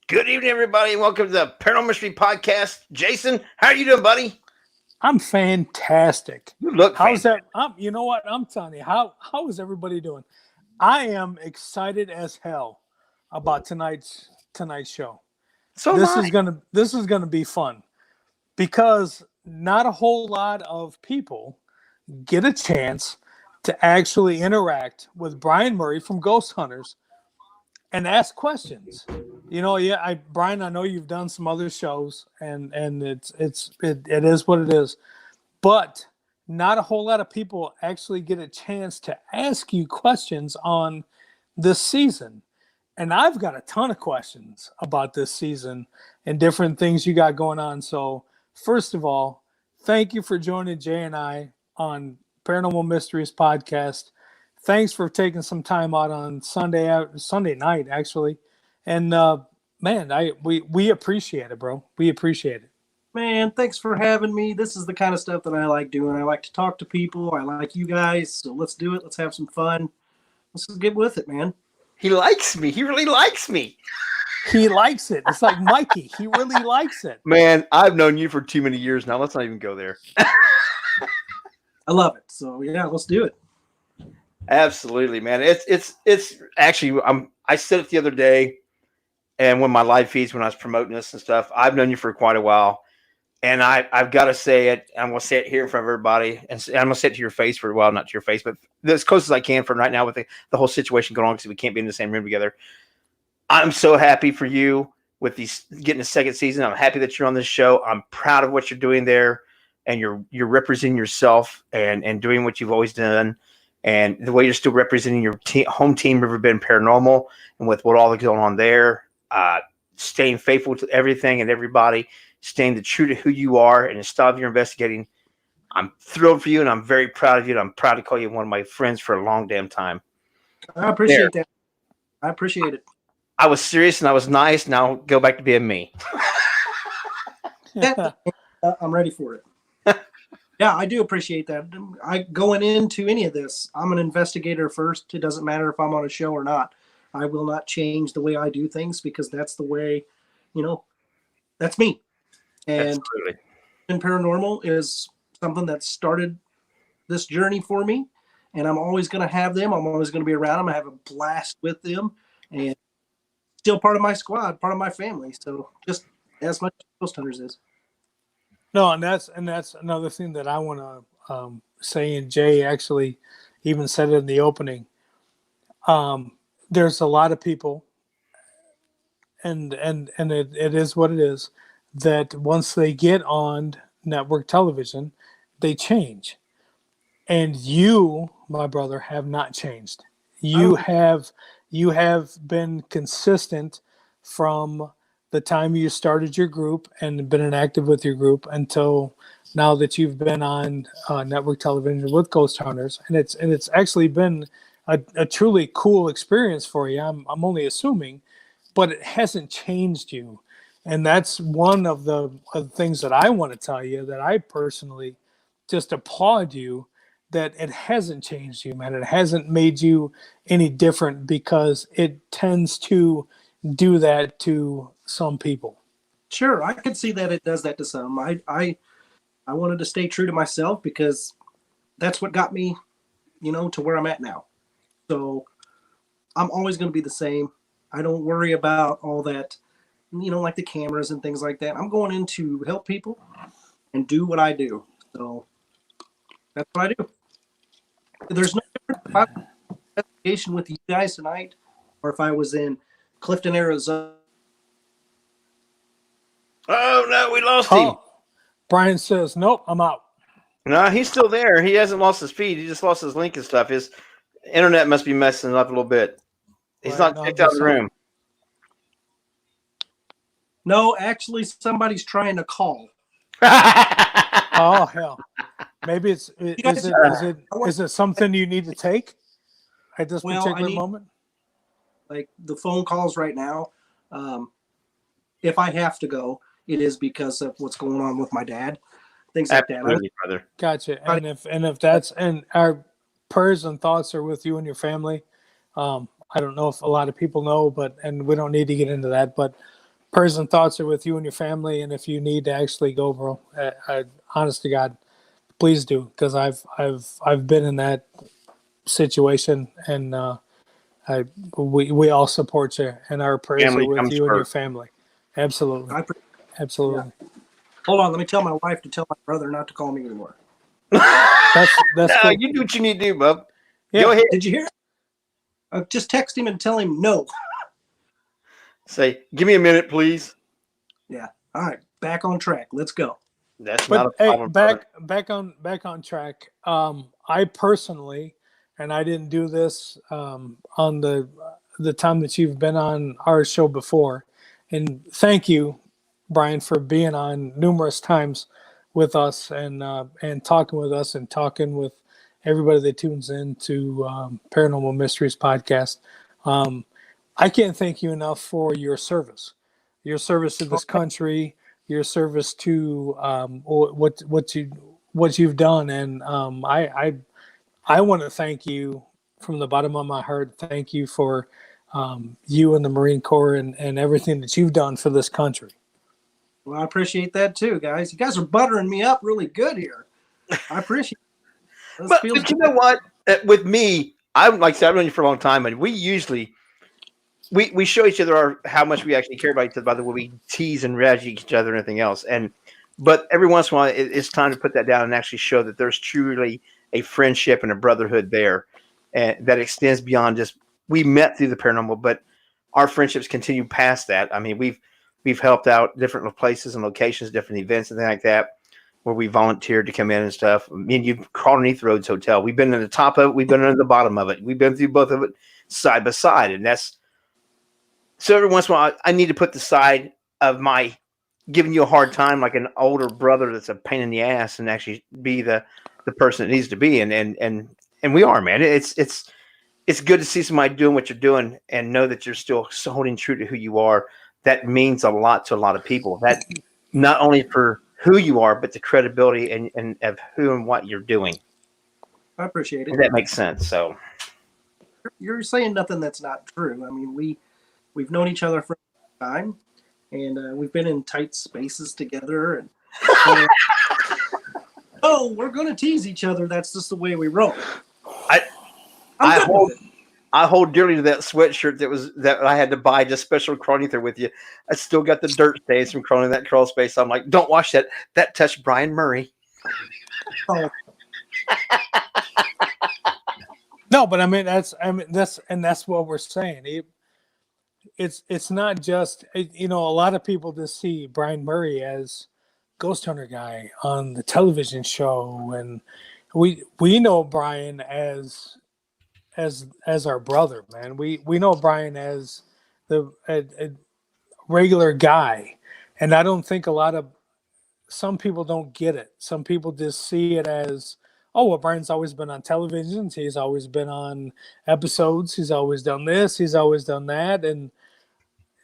Good evening, everybody, and welcome to the Paranormal Mystery Podcast. Jason, how are you doing, buddy? I'm fantastic. You look How's fantastic. that? You know what? I'm telling you, how is everybody doing? I am excited as hell about tonight's show. So am This I. is gonna be fun because not a whole lot of people get a chance to actually interact with Brian Murray from Ghost Hunters and ask questions. Brian, I know you've done some other shows, and it is what it is, but not a whole lot of people actually get a chance to ask you questions on this season. And I've got a ton of questions about this season and different things you got going on. So, first of all, thank you for joining Jay and I on Paranormal Mysteries podcast. Thanks for taking some time out on Sunday night, actually. And man, we appreciate it, bro. We appreciate it. Man, thanks for having me. This is the kind of stuff that I like doing. I like to talk to people. I like you guys. So let's do it. Let's have some fun. Let's just get with it, man. He likes me. He really likes me. He likes it. It's like Mikey. He really likes it. Man, I've known you for too many years now. Let's not even go there. I love it. So yeah, let's do it. Absolutely, man. It's actually I said it the other day, and when my live feeds when I was promoting this and stuff, I've known you for quite a while. And I've got to say it. I'm going to say it here in front of everybody. And I'm going to say it to your face for a while, not to your face, but as close as I can for right now with the whole situation going on because we can't be in the same room together. I'm so happy for you with these getting a second season. I'm happy that you're on this show. I'm proud of what you're doing there. And you're representing yourself and doing what you've always done. And the way you're still representing your home team, Riverbend Paranormal, and with what all is going on there, staying faithful to everything and everybody. Staying true to who you are and the style you're investigating. I'm thrilled for you, and I'm very proud of you, and I'm proud to call you one of my friends for a long damn time. I appreciate that. I appreciate it. I was serious, and I was nice. Now go back to being me. I'm ready for it. Yeah, I do appreciate that. Going into any of this, I'm an investigator first. It doesn't matter if I'm on a show or not. I will not change the way I do things because that's the way, that's me. And paranormal is something that started this journey for me, and I'm always going to have them. I'm always going to be around them. I have a blast with them, and still part of my squad, part of my family. So just as much as Ghost Hunters is. No, and that's another thing that I want to say. And Jay actually even said it in the opening. There's a lot of people, and it is what it is, that once they get on network television, they change. And you, my brother, have not changed. You have been consistent from the time you started your group and been inactive with your group until now that you've been on network television with Ghost Hunters, and it's actually been a truly cool experience for you. I'm only assuming, but it hasn't changed you. And that's one of the things that I want to tell you, that I personally just applaud you, that it hasn't changed you, man. It hasn't made you any different, because it tends to do that to some people. Sure, I could see that it does that to some. I wanted to stay true to myself because that's what got me, to where I'm at now. So I'm always going to be the same. I don't worry about all that, like the cameras and things like that. I'm going in to help people and do what I do. So that's what I do. There's no difference if I was in investigation with you guys tonight or if I was in Clifton, Arizona. Oh, no, we lost him. Brian says, nope, I'm out. No, he's still there. He hasn't lost his feed. He just lost his link and stuff. His internet must be messing up a little bit. He's not kicked out of the room. No, actually, somebody's trying to call. Oh, hell. Maybe is it something you need to take at this particular moment? Like the phone calls right now. If I have to go, it is because of what's going on with my dad. Things like that. Absolutely, brother. Gotcha. And if that's, and our prayers and thoughts are with you and your family. I don't know if a lot of people know, and we don't need to get into that, but Prayers and thoughts are with you and your family, and if you need to actually go, bro, honest to God, please do, because I've been in that situation, and we all support you, and our prayers are Family with comes you and your first. family. Absolutely, I, yeah. absolutely. Hold on, let me tell my wife to tell my brother not to call me anymore. That's No, cool. you do what you need to do, bub. Yeah. Go ahead. Did you hear? Just text him and tell him no. Say, give me a minute, please. Yeah. All right, back on track. Let's go. That's not But a hey, problem. brother. back on track. I personally, and I didn't do this on the time that you've been on our show before, and thank you, Brian, for being on numerous times with us and talking with us and talking with everybody that tunes in to Paranormal Mysteries podcast. Um, I can't thank you enough for your service to this country, your service to what you've done, and I want to thank you from the bottom of my heart. Thank you for you and the Marine Corps and everything that you've done for this country. Well, I appreciate that too, guys. You guys are buttering me up really good here. I appreciate it. This But, feels but you good. know what? With me, I'm like I said, I've known you for a long time, and we usually we show each other how much we actually care about each other by the way we tease and razz each other and everything else. But every once in a while, it's time to put that down and actually show that there's truly a friendship and a brotherhood there, and that extends beyond just we met through the paranormal, but our friendships continue past that. I mean, we've helped out different places and locations, different events and things like that, where we volunteered to come in and stuff. Me and you crawled underneath Rhodes Hotel. We've been in the top of it. We've been under the bottom of it. We've been through both of it side by side, and that's so every once in a while, I need to put the side of my giving you a hard time, like an older brother that's a pain in the ass, and actually be the person it needs to be. And we are, man. It's good to see somebody doing what you're doing and know that you're still holding true to who you are. That means a lot to a lot of people. That not only for who you are, but the credibility and of who and what you're doing. I appreciate it. If that makes sense. So You're saying nothing that's not true. I mean, we've known each other for a long time, and we've been in tight spaces together. And oh, we're gonna tease each other. That's just the way we roll. I I'm good with it. I hold dearly to that sweatshirt that I had to buy just special crawling there with you. I still got the dirt stains from crawling that crawl space. I'm like, don't wash that. That touched Brian Murray. Oh, No, but I mean that's what we're saying. It's not just a lot of people just see Brian Murray as ghost hunter guy on the television show, and we know Brian as our brother, man. We know Brian as a regular guy, and I don't think some people don't get it. Some people just see it as, oh, well, Brian's always been on television. He's always been on episodes. He's always done this. He's always done that. And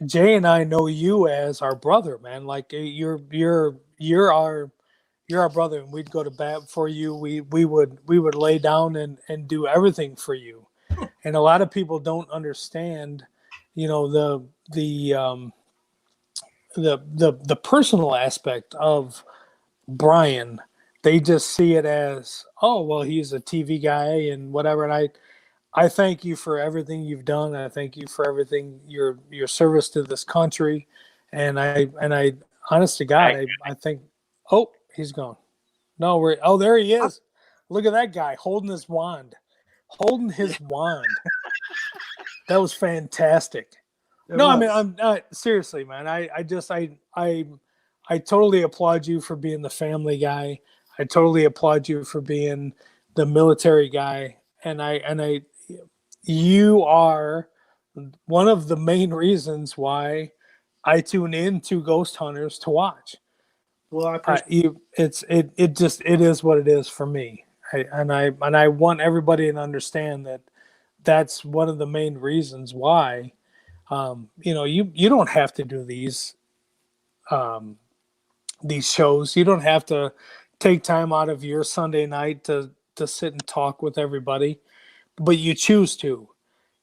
Jay and I know you as our brother, man. Like you're our brother, and we'd go to bat for you. We would lay down and do everything for you. And a lot of people don't understand, the personal aspect of Brian. They just see it as, oh, well, he's a TV guy and whatever. And I thank you for everything you've done. I thank you for everything your service to this country. And I honest to God, I think, oh, he's gone. No, there he is. Look at that guy holding his wand. Holding his wand. That was fantastic. No, I mean, I'm not seriously, man. I totally applaud you for being the family guy. I totally applaud you for being the military guy. And you are one of the main reasons why I tune in to Ghost Hunters to watch. well, I appreciate It is what it is for me. I want everybody to understand that that's one of the main reasons why. You don't have to do these shows. You don't have to take time out of your Sunday night to sit and talk with everybody, but you choose to.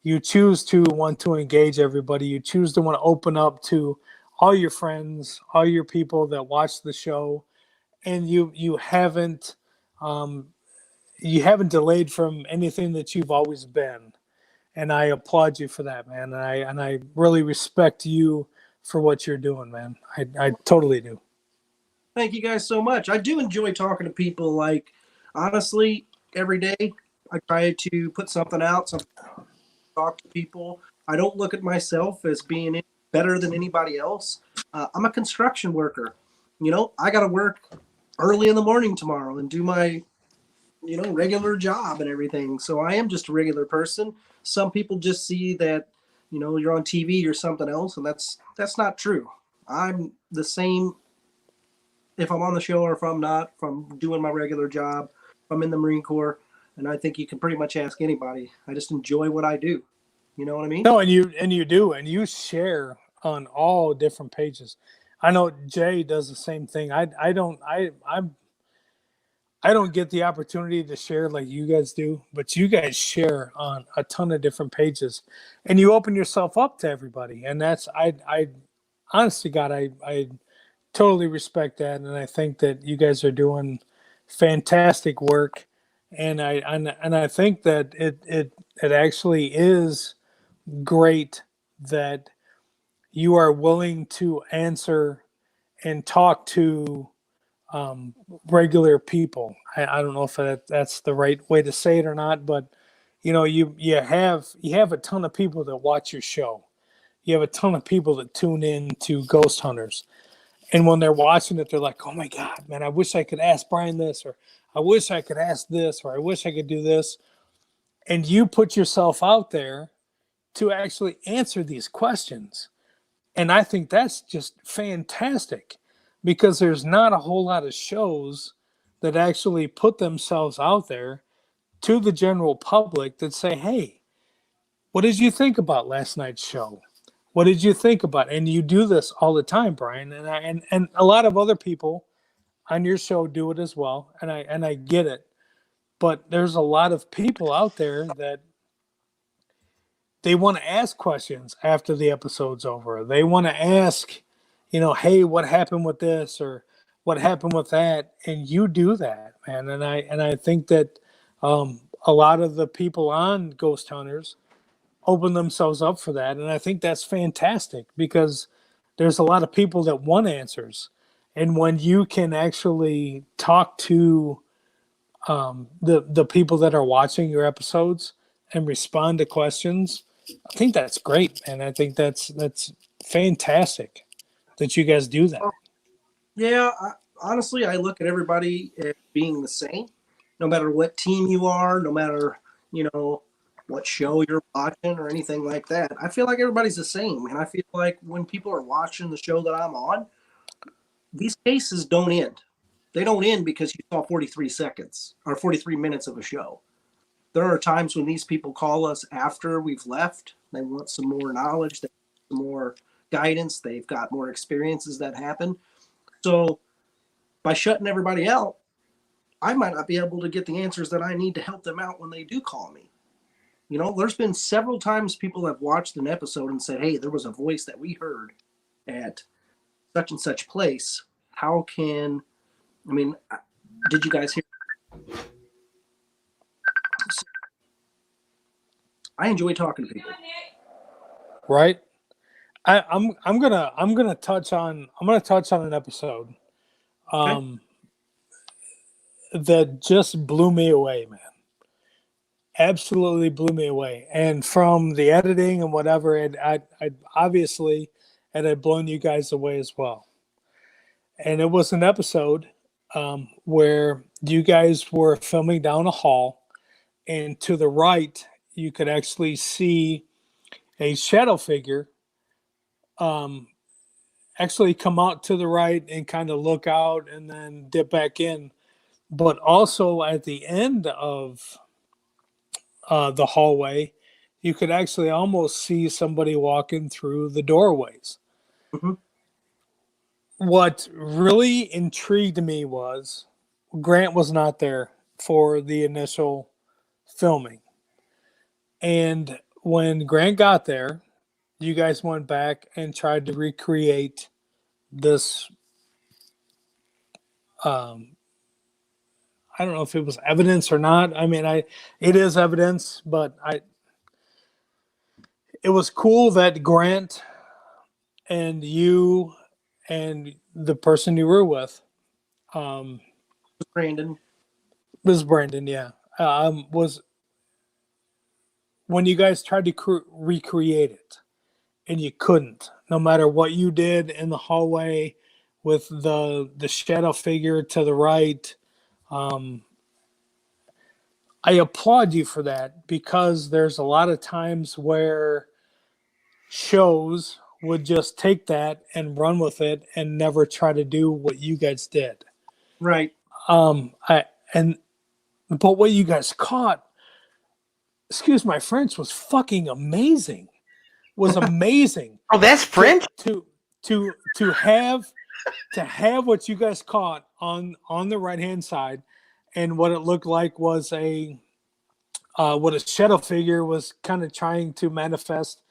You choose to want to engage everybody. You choose to want to open up to all your friends, all your people that watch the show, and um, you haven't delayed from anything that you've always been. And I applaud you for that, man. And I really respect you for what you're doing, man. I totally do. Thank you guys so much. I do enjoy talking to people. Like, honestly, every day I try to put something out, something talk to people. I don't look at myself as being any better than anybody else. I'm a construction worker. I got to work early in the morning tomorrow and do my, regular job and everything. So I am just a regular person. Some people just see that, you're on TV or something else, and that's not true. I'm the same if I'm on the show or if I'm not, if I'm doing my regular job, if I'm in the Marine Corps. And I think you can pretty much ask anybody. I just enjoy what I do. You know what I mean? No, and you do, and you share on all different pages. I know Jay does the same thing. I don't get the opportunity to share like you guys do, but you guys share on a ton of different pages, and you open yourself up to everybody. And that's I honestly, God, I totally respect that, and I think that you guys are doing fantastic work. And I think that it actually is great that you are willing to answer and talk to um, regular people. I don't know if that's the right way to say it or not, but you have a ton of people that watch your show. You have a ton of people that tune in to Ghost Hunters, and when they're watching it, they're like, "Oh my God, man! I wish I could ask Brian this, or I wish I could ask this, or I wish I could do this." And you put yourself out there to actually answer these questions. And I think that's just fantastic because there's not a whole lot of shows that actually put themselves out there to the general public that say, "Hey, what did you think about last night's show? What did you think about?" And you do this all the time, Brian, and a lot of other people on your show do it as well, and I get it. But there's a lot of people out there that they want to ask questions after the episode's over. They want to ask, hey, what happened with this or what happened with that? And you do that, man. And I think that a lot of the people on Ghost Hunters open themselves up for that, and I think that's fantastic because there's a lot of people that want answers, and when you can actually talk to the people that are watching your episodes and respond to questions, I think that's great, and I think that's fantastic that you guys do that. Yeah, honestly, I look at everybody as being the same, no matter what team you are, no matter, what show you're watching or anything like that. I feel like everybody's the same. And I feel like when people are watching the show that I'm on, these cases don't end. They don't end because you saw 43 seconds or 43 minutes of a show. There are times when these people call us after we've left. They want some more knowledge, they want some more guidance, they've got more experiences that happen. So by shutting everybody out, I might not be able to get the answers that I need to help them out when they do call me. There's been several times people have watched an episode and said, "Hey, there was a voice that we heard at such and such place. How can, did you guys hear?" So I enjoy talking to people. Right? I'm gonna touch on an episode Okay. that just blew me away, man. Absolutely blew me away. And from the editing and whatever, I obviously it had blown you guys away as well. And it was an episode where you guys were filming down a hall, and to the right, you could actually see a shadow figure um, actually come out to the right and kind of look out and then dip back in. But also at the end of the hallway, you could actually almost see somebody walking through the doorways. Mm-hmm. What really intrigued me was Grant was not there for the initial filming. And when Grant got there, you guys went back and tried to recreate this I don't know if it was evidence or not. I mean, it is evidence, but it was cool that Grant and you and the person you were with, um, Brandon. was Brandon, yeah, was when you guys tried to recreate it and you couldn't, no matter what you did in the hallway with the shadow figure to the right. Um, I applaud you for that because there's a lot of times where shows would just take that and run with it and never try to do what you guys did. Right. I and but what you guys caught, excuse my French, was fucking amazing. Was amazing. Oh, that's French. To have what you guys caught on the right hand side, and what it looked like was what a shadow figure was kind of trying to manifest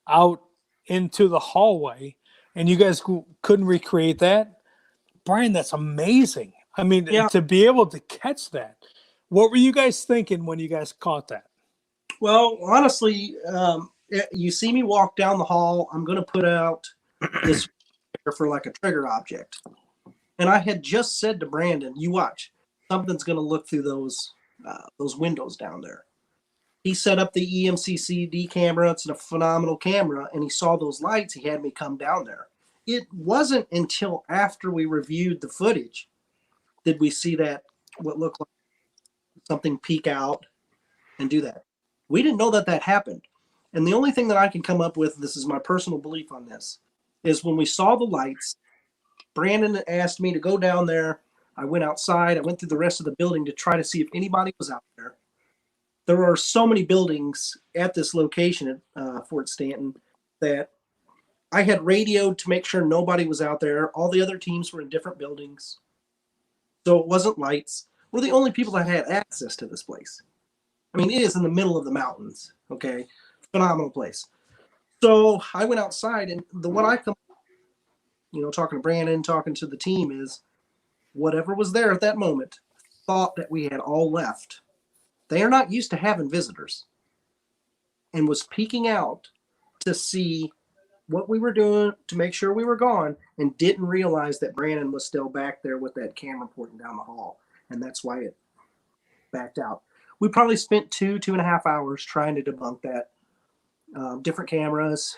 out into the hallway, and you guys couldn't recreate that. Brian, that's amazing. I mean, Yeah. to be able to catch that. What were you guys thinking when you guys caught that? Well, honestly, you see me walk down the hall. I'm going to put out this for like a trigger object. And I had just said to Brandon, you watch, something's going to look through those windows down there. He set up the EMCCD camera. It's a phenomenal camera. And he saw those lights. He had me come down there. It wasn't until after we reviewed the footage did we see that, what looked like something peek out and do that. We didn't know that happened. And the only thing that I can come up with, this is my personal belief on this, is when we saw the lights, Brandon asked me to go down there. I went outside. I went through the rest of the building to try to see if anybody was out there. There are so many buildings at this location at Fort Stanton that I had radioed to make sure nobody was out there. All the other teams were in different buildings. So it wasn't lights. We're the only people that had access to this place. I mean, it is in the middle of the mountains, okay? Phenomenal place. So I went outside, and what I come, talking to Brandon, talking to the team, is whatever was there at that moment thought that we had all left. They are not used to having visitors, and was peeking out to see what we were doing to make sure we were gone, and didn't realize that Brandon was still back there with that camera pointing down the hall, and that's why it backed out. We probably spent 2.5 hours trying to debunk that. Different cameras,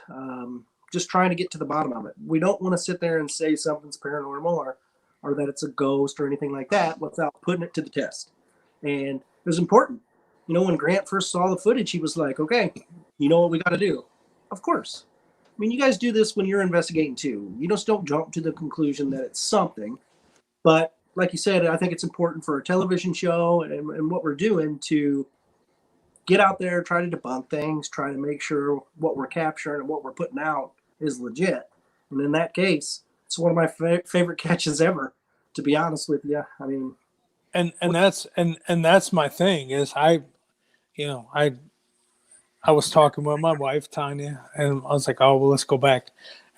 just trying to get to the bottom of it. We don't want to sit there and say something's paranormal or that it's a ghost or anything like that without putting it to the test. And it was important. When Grant first saw the footage, he was like, okay, you know what we got to do? Of course. I mean, you guys do this when you're investigating too. You just don't jump to the conclusion that it's something. But like you said, I think it's important for a television show and what we're doing to get out there, try to debunk things, try to make sure what we're capturing and what we're putting out is legit. And in that case, it's one of my favorite catches ever, to be honest with you. I mean, and that's my thing is I was talking with my wife Tanya, and I was like, oh well, let's go back,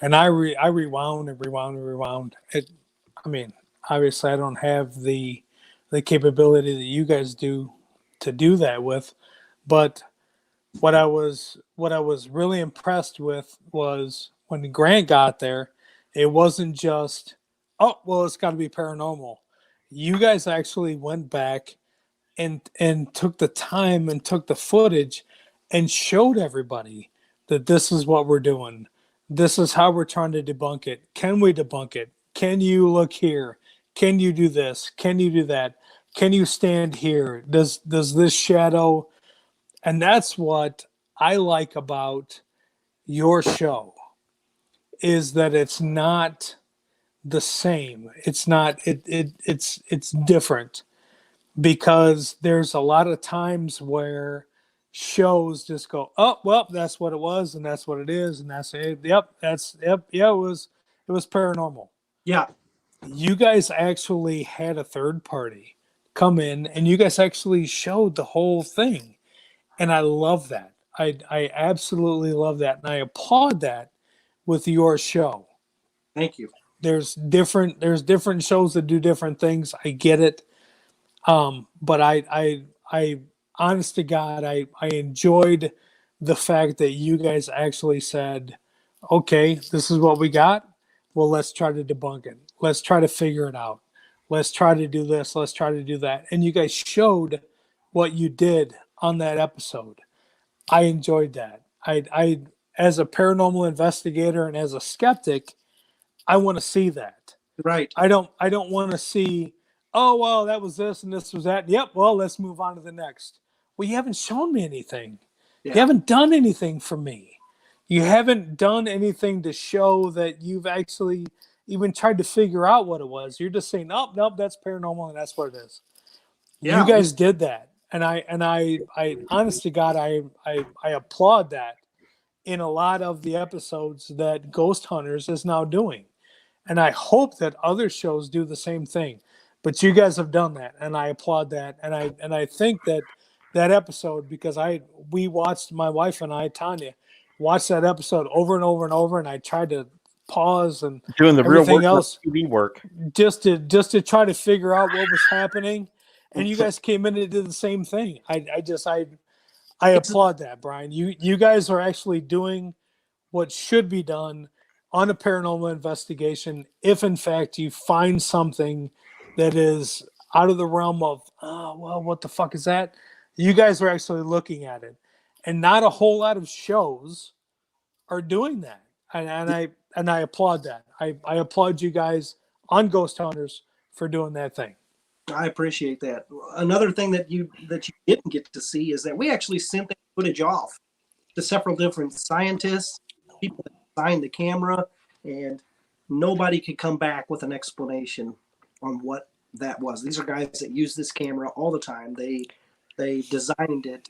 and I rewound and rewound and rewound it. I mean, obviously I don't have the capability that you guys do to do that with, but what I was really impressed with was when Grant got there, it wasn't just, oh well, it's got to be paranormal. You guys actually went back and took the time and took the footage and showed everybody that this is what we're doing. This is how we're trying to debunk it. Can we debunk it? Can you look here? Can you do this? Can you do that? Can you stand here? Does this shadow? And that's what I like about your show is that it's not the same. It's not it's different because there's a lot of times where shows just go, oh well, that's what it was, and that's what it is, and that's it. Yep, yeah, it was paranormal. yeah. You guys actually had a third party come in, and you guys actually showed the whole thing, and I love that. I absolutely love that, and I applaud that with your show. Thank you. there's different shows that do different things. I get it. But I honest to God, I enjoyed the fact that you guys actually said, okay, this is what we got. Well, let's try to debunk it. Let's try to figure it out. Let's try to do this. Let's try to do that. And you guys showed what you did on that episode. I enjoyed that. I as a paranormal investigator and as a skeptic, I want to see that. Right. I don't want to see, oh well, that was this and this was that. Yep, well, let's move on to the next. Well, you haven't shown me anything. Yeah. You haven't done anything for me. You haven't done anything to show that you've actually even tried to figure out what it was. You're just saying, nope, nope, that's paranormal and that's what it is. Yeah. You guys did that. And I honest to God, I applaud that in a lot of the episodes that Ghost Hunters is now doing. And I hope that other shows do the same thing. But you guys have done that, and I applaud that. And I think that episode, because we watched, my wife and I, Tanya, watched that episode over and over and over, and I tried to pause and Doing the real everything work, else TV work. just to try to figure out what was happening. And you guys came in and did the same thing. I applaud that, Brian. You guys are actually doing what should be done on a paranormal investigation. If in fact you find something that is out of the realm of, oh, well, what the fuck is that? You guys are actually looking at it, and not a whole lot of shows are doing that. And I applaud that. I applaud you guys on Ghost Hunters for doing that thing. I appreciate that. Another thing that you didn't get to see is that we actually sent that footage off to several different scientists, people that designed the camera, and nobody could come back with an explanation on what that was. These are guys that use this camera all the time. They designed it.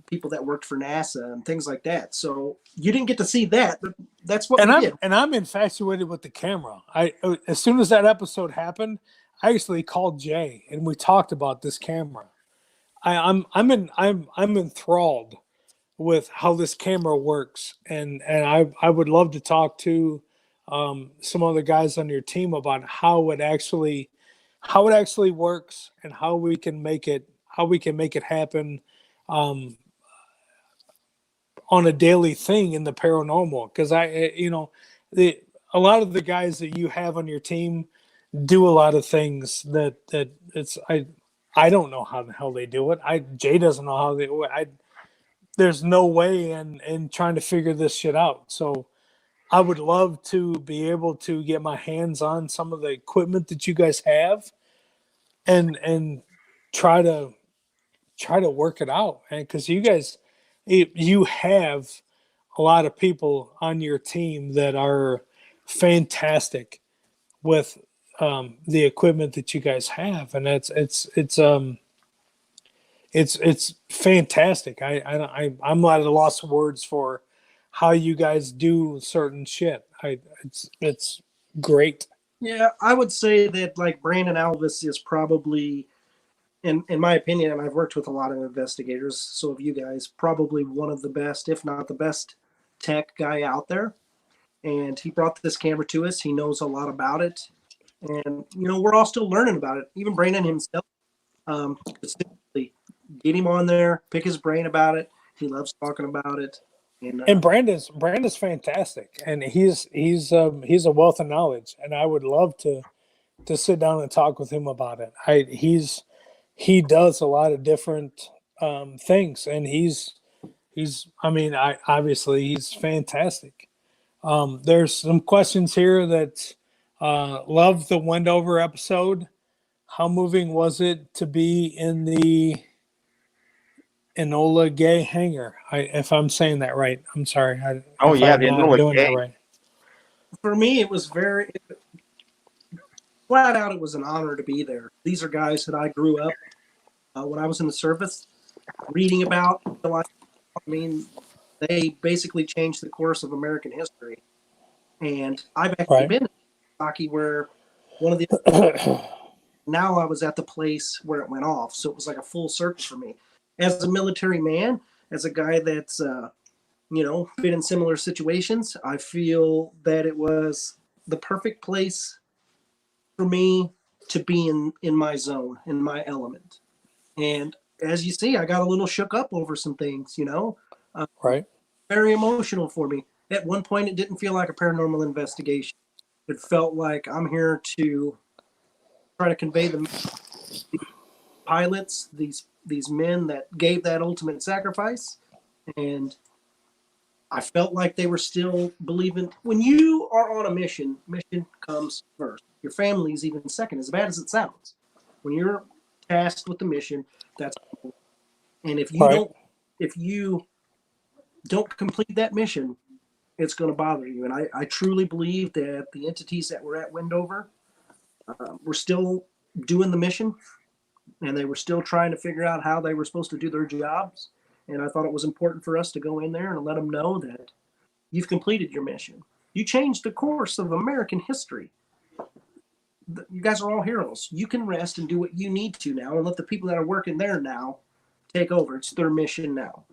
People that worked for NASA and things like that. So you didn't get to see that, but that's what we did. And I'm infatuated with the camera. As soon as that episode happened, I actually called Jay and we talked about this camera. I'm enthralled with how this camera works, and I would love to talk to some other guys on your team about how it actually works and how we can make it happen on a daily thing in the paranormal. Because a lot of the guys that you have on your team do a lot of things that it's I don't know how the hell they do it. Jay doesn't know how they do it. There's no way in trying to figure this shit out. So I would love to be able to get my hands on some of the equipment that you guys have and try to work it out. And because you guys, you have a lot of people on your team that are fantastic with the equipment that you guys have, and it's fantastic. I'm at a loss of words for how you guys do certain shit. It's great. Yeah, I would say that like Brandon Alvis is probably, in my opinion, and I've worked with a lot of investigators, so have you guys, probably one of the best, if not the best, tech guy out there. And he brought this camera to us. He knows a lot about it. And, we're all still learning about it. Even Brandon himself, specifically, get him on there, pick his brain about it. He loves talking about it. And Brandon's fantastic, and he's a wealth of knowledge, and I would love to sit down and talk with him about it. He does a lot of different things, and he's obviously he's fantastic. There's some questions here that love the Wendover episode. How moving was it to be in the Enola Gay hangar? If I'm saying that right, I'm sorry. The Enola Gay. Right. For me, it was very flat out. It was an honor to be there. These are guys that I grew up when I was in the service reading about. They basically changed the course of American history. And I've actually been in hockey where one of the now I was at the place where it went off. So it was like a full circle for me. As a military man, as a guy that's been in similar situations, I feel that it was the perfect place for me to be in my zone, in my element. And as you see, I got a little shook up over some things, you know, Right. very emotional for me. At one point, it didn't feel like a paranormal investigation. It felt like I'm here to try to convey the pilots, these men that gave that ultimate sacrifice, and I felt like they were still believing. When you are on a mission, mission comes first. Your family is even second, as bad as it sounds. When you're tasked with the mission, that's, and Right. if you don't complete that mission, it's going to bother you. And I truly believe that the entities that were at Wendover were still doing the mission, and they were still trying to figure out how they were supposed to do their jobs. And I thought it was important for us to go in there and let them know that you've completed your mission. You changed the course of American history. You guys are all heroes. You can rest and do what you need to now, and let the people that are working there now take over. It's their mission now.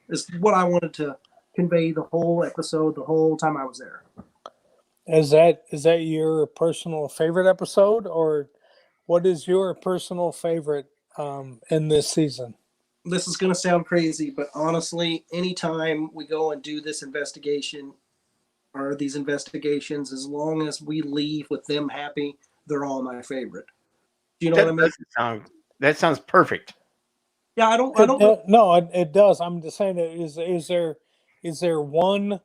Is what I wanted to convey the whole episode, the whole time I was there. Is that your personal favorite episode, or what is your personal favorite in this season? This is going to sound crazy, but honestly, anytime we go and do this investigation or these investigations, as long as we leave with them happy, they're all my favorite. Do you know what I mean? That sounds perfect. Yeah, I don't know. No, it does. I'm just saying that is there one?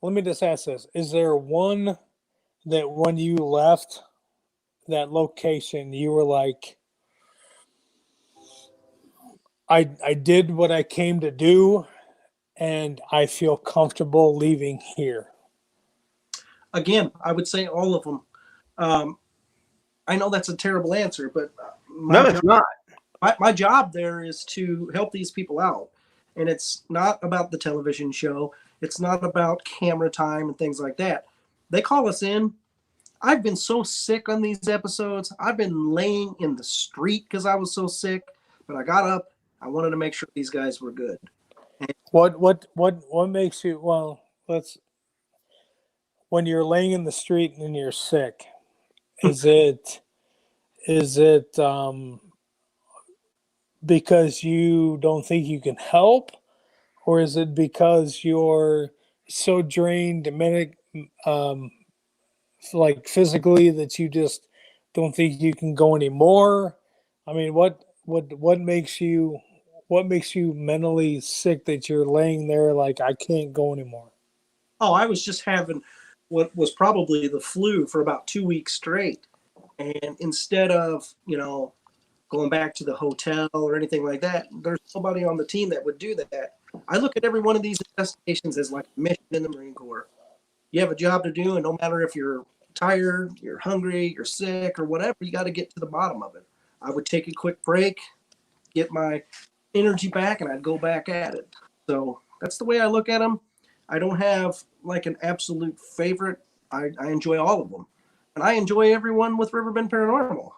Let me just ask this: is there one that when you left that location, you were like, I did what I came to do, and I feel comfortable leaving here? Again, I would say all of them. I know that's a terrible answer, but No, it's not. my job there is to help these people out. And it's not about the television show. It's not about camera time and things like that. They call us in. I've been so sick on these episodes. I've been laying in the street because I was so sick. But I got up. I wanted to make sure these guys were good. What makes you, well, let's, when you're laying in the street and you're sick, is it because you don't think you can help, or is it because you're so drained, um, like physically, that you just don't think you can go anymore? I mean, what makes you mentally sick that you're laying there like, I can't go anymore? Oh, I was just having what was probably the flu for about 2 weeks straight. And instead of, going back to the hotel or anything like that, there's nobody on the team that would do that. I look at every one of these investigations as like a mission in the Marine Corps. You have a job to do, and no matter if you're tired, you're hungry, you're sick, or whatever, you got to get to the bottom of it. I would take a quick break, get my energy back, and I'd go back at it. So that's the way I look at them. I don't have like an absolute favorite. I enjoy all of them, and I enjoy everyone with Riverbend Paranormal.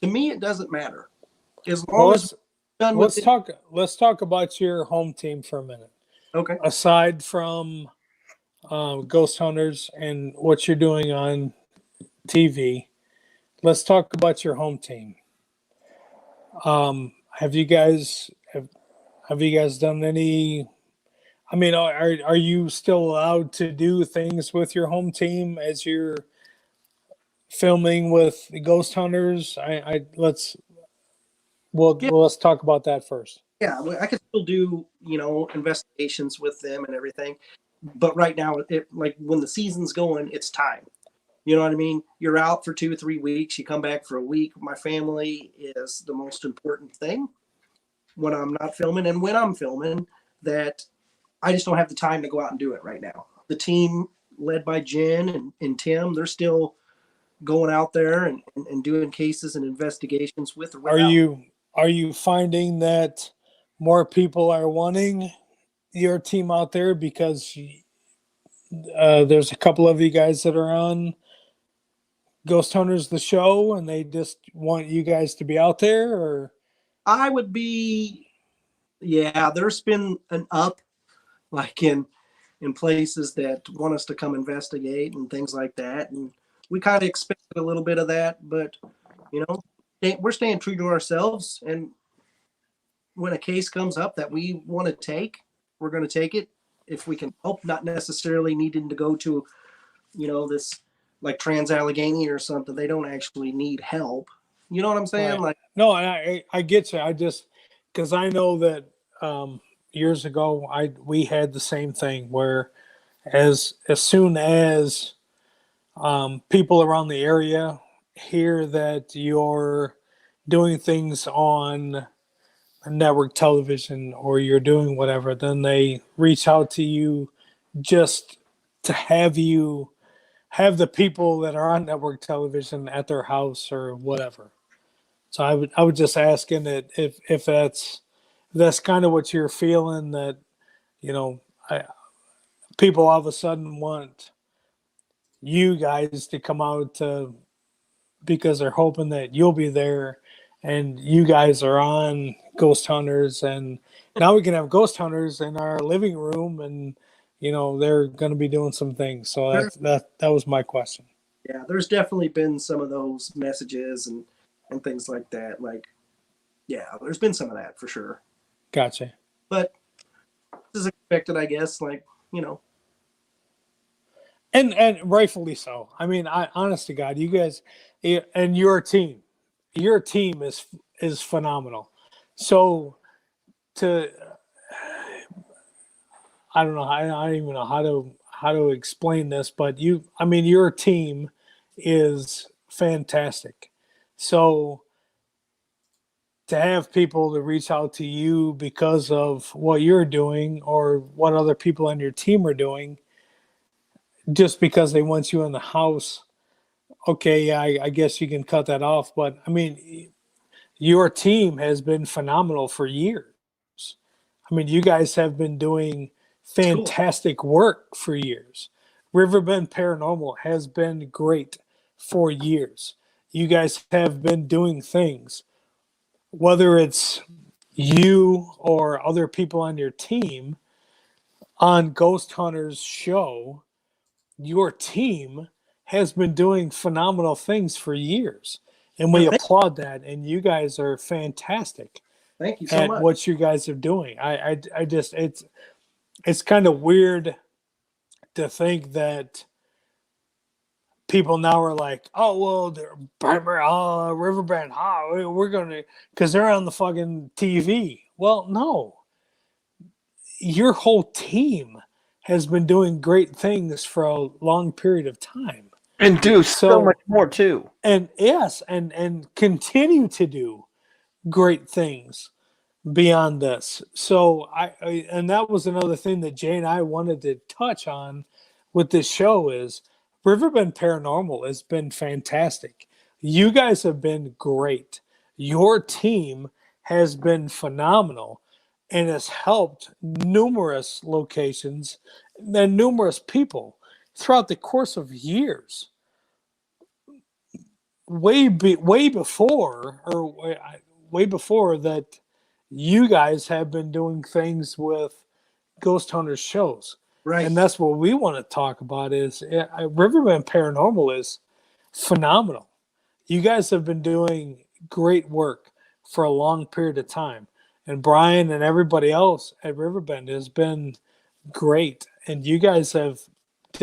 To me, it doesn't matter as long as we're done with it. Let's talk about your home team for a minute. Okay. Aside from Ghost Hunters and what you're doing on TV, let's talk about your home team. Have you guys done any? I mean, are you still allowed to do things with your home team as you're filming with the Ghost Hunters? Let's talk about that first. Yeah, I can still do investigations with them and everything, but right now, like when the season's going, it's time. You know what I mean? You're out for 2 or 3 weeks. You come back for a week. My family is the most important thing when I'm not filming, and when I'm filming, that I just don't have the time to go out and do it right now. The team led by Jen and Tim, they're still going out there and doing cases and investigations with. Are you finding that more people are wanting your team out there because there's a couple of you guys that are on Ghost Hunters the show and they just want you guys to be out there? Or I would be, yeah, there's been an up, like in places that want us to come investigate and things like that. And we kind of expected a little bit of that, but you know, we're staying true to ourselves. And when a case comes up that we want to take, we're going to take it if we can help, not necessarily needing to go to, this like Trans-Allegheny or something. They don't actually need help. You know what I'm saying? Right. Like, No, I get you. I just because I know that years ago we had the same thing where as soon as people around the area hear that you're doing things on network television or you're doing whatever, then they reach out to you just to have the people that are on network television at their house or whatever. So I would just asking that if that's kind of what you're feeling, that you know I, people all of a sudden want you guys to come out to because they're hoping that you'll be there and you guys are on Ghost Hunters, and now we can have Ghost Hunters in our living room, and they're going to be doing some things. So that was my question. yeah, there's definitely been some of those messages and things like that. Like, yeah, there's been some of that for sure. Gotcha. But this is expected, I guess. Like, And rightfully so. I mean, honest to God, you guys and your team is phenomenal. So to I don't know, I don't even know how to explain this, but your team is fantastic. So to have people to reach out to you because of what you're doing or what other people on your team are doing, just because they want you in the house, okay, yeah, I guess you can cut that off. But I mean, your team has been phenomenal for years. I mean, you guys have been doing it's cool. fantastic work for years. Riverbend Paranormal has been great for years. You guys have been doing things, whether it's you or other people on your team on Ghost Hunters show, your team has been doing phenomenal things for years. And Yeah, we applaud that. And you guys are fantastic thank you so at much. what you guys are doing. I just, it's kind of weird to think that people now are like, oh, well, they're Riverbend, we're going to, because they're on the fucking TV. Well, no. Your whole team has been doing great things for a long period of time. And do so much more too. And yes, and continue to do great things beyond this. So and that was another thing that Jay and I wanted to touch on with this show is Riverbend Paranormal has been fantastic. You guys have been great. Your team has been phenomenal and has helped numerous locations and numerous people throughout the course of years. Way before that, you guys have been doing things with Ghost Hunters shows, Right. and that's what we want to talk about. Is Riverbend Paranormal is phenomenal. You guys have been doing great work for a long period of time, and Brian and everybody else at Riverbend has been great, and you guys have,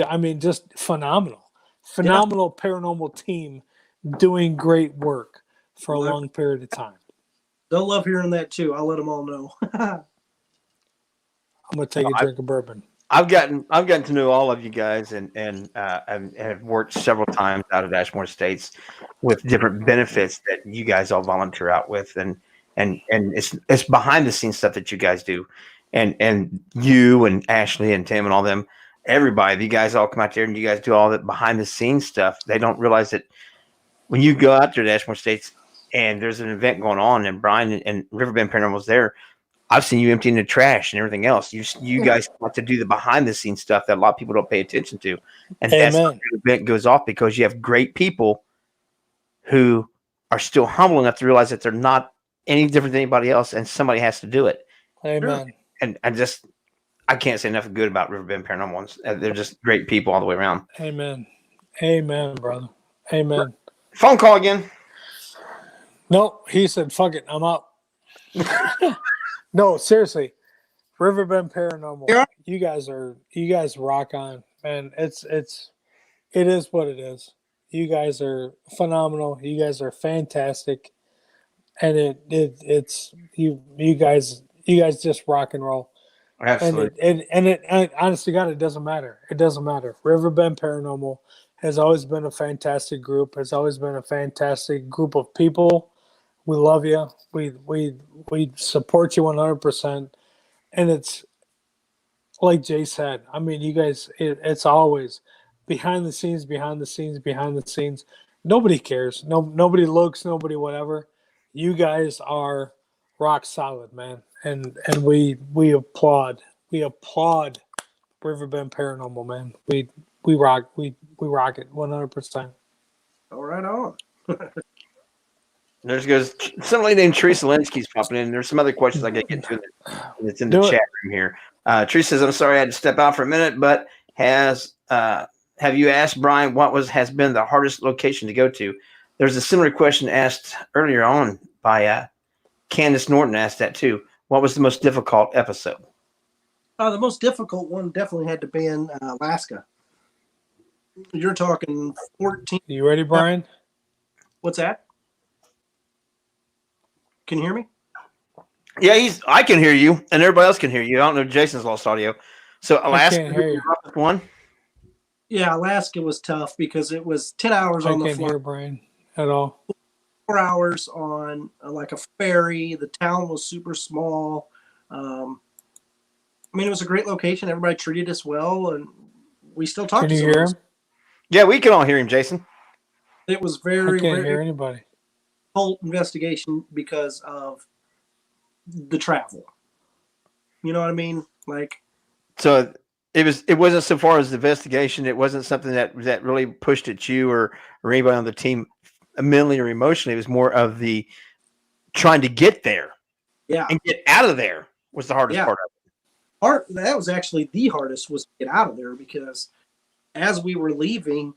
I mean, just phenomenal paranormal team doing great work for a long period of time. They'll love hearing that too. I'll let them all know. I'm gonna take a drink of bourbon. I've gotten to know all of you guys and have worked several times out at Ashmore Estates with different benefits that you guys all volunteer out with, and it's behind the scenes stuff that you guys do, and you and Ashley and Tim and all them, everybody, you guys all come out there and you guys do all that behind the scenes stuff. They don't realize that when you go out there to Ashmore Estates and there's an event going on and Brian and Riverbend Paranormal's there, I've seen you emptying the trash and everything else. You guys want to do the behind the scenes stuff that a lot of people don't pay attention to. And that's how the event goes off, because you have great people who are still humble enough to realize that they're not any different than anybody else, and somebody has to do it. Amen. And I can't say enough good about Riverbend Paranormal. They're just great people all the way around. Amen. Amen, brother. Amen. Phone call again. No, he said, "Fuck it, I'm out." No, seriously, Riverbend Paranormal. Yeah. You guys rock on, man. It is what it is. You guys are phenomenal. You guys are fantastic, and it's you guys just rock and roll. Absolutely. And honestly, God, it doesn't matter. It doesn't matter. Riverbend Paranormal has always been a fantastic group. Has always been a fantastic group of people. We love you. We support you 100%. And it's like Jay said. I mean, you guys. It's always behind the scenes, behind the scenes, behind the scenes. Nobody cares. Nobody looks. Nobody whatever. You guys are rock solid, man. And we applaud. We applaud Riverbend Paranormal, man. We rock it 100%. All right, on. There's goes somebody named Teresa Linsky's popping in. There's some other questions I got to get to. It's in the chat room here. Teresa says, "I'm sorry I had to step out for a minute, but have you asked Brian what has been the hardest location to go to?" There's a similar question asked earlier on by Candice Norton. Asked that too. What was the most difficult episode? The most difficult one definitely had to be in Alaska. You're talking 14. You ready, Brian? What's that? Can you hear me? Yeah, I can hear you, and everybody else can hear you. I don't know. Jason's lost audio. So Alaska, I can't hear you. One. Yeah, Alaska was tough because it was 10 hours on the I can't flight. hear Brian at all. 4 hours on like a ferry. The town was super small. I mean, it was a great location. Everybody treated us well, and we still talk Can to you some hear of him? Yeah, we can all hear him, Jason. It was I very, can't very hear anybody. whole investigation because of the travel. You know what I mean? Like, so it wasn't so far as the investigation. It wasn't something that really pushed at you or anybody on the team mentally or emotionally. It was more of the trying to get there, yeah, and get out of there was the hardest part of it. That was actually the hardest was to get out of there because as we were leaving,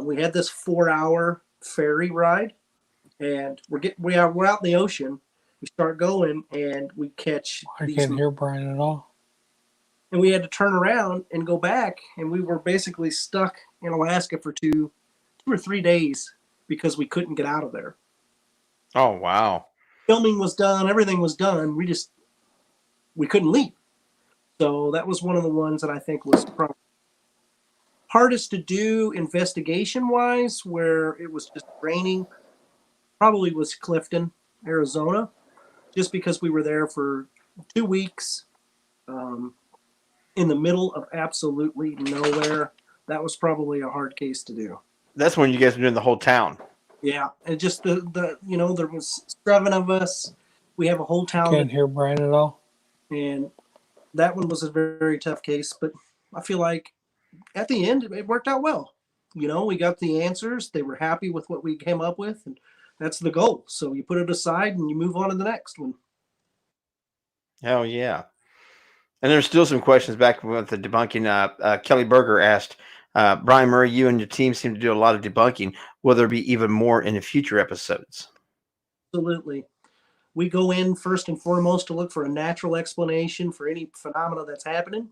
we had this 4-hour ferry ride, and we're out in the ocean. We start going, and we catch. I can't hear Brian at all. And we had to turn around and go back, and we were basically stuck in Alaska for 2 or 3 days because we couldn't get out of there. Oh wow! Filming was done, everything was done. We couldn't leave. So that was one of the ones that I think was probably hardest to do investigation-wise, where it was just raining. Probably was Clifton, Arizona, just because we were there for 2 weeks in the middle of absolutely nowhere. That was probably a hard case to do. That's when you guys were doing the whole town. Yeah, and just the there was 7 of us. We have a whole town. Can't hear Brian at all. And that one was a very, very tough case, but I feel like at the end it worked out well. We got the answers. They were happy with what we came up with, and that's the goal. So you put it aside and you move on to the next one. Hell yeah. And there's still some questions back with the debunking. Kelly Berger asked, Brian Murray, you and your team seem to do a lot of debunking. Will there be even more in the future episodes? Absolutely. We go in first and foremost to look for a natural explanation for any phenomena that's happening.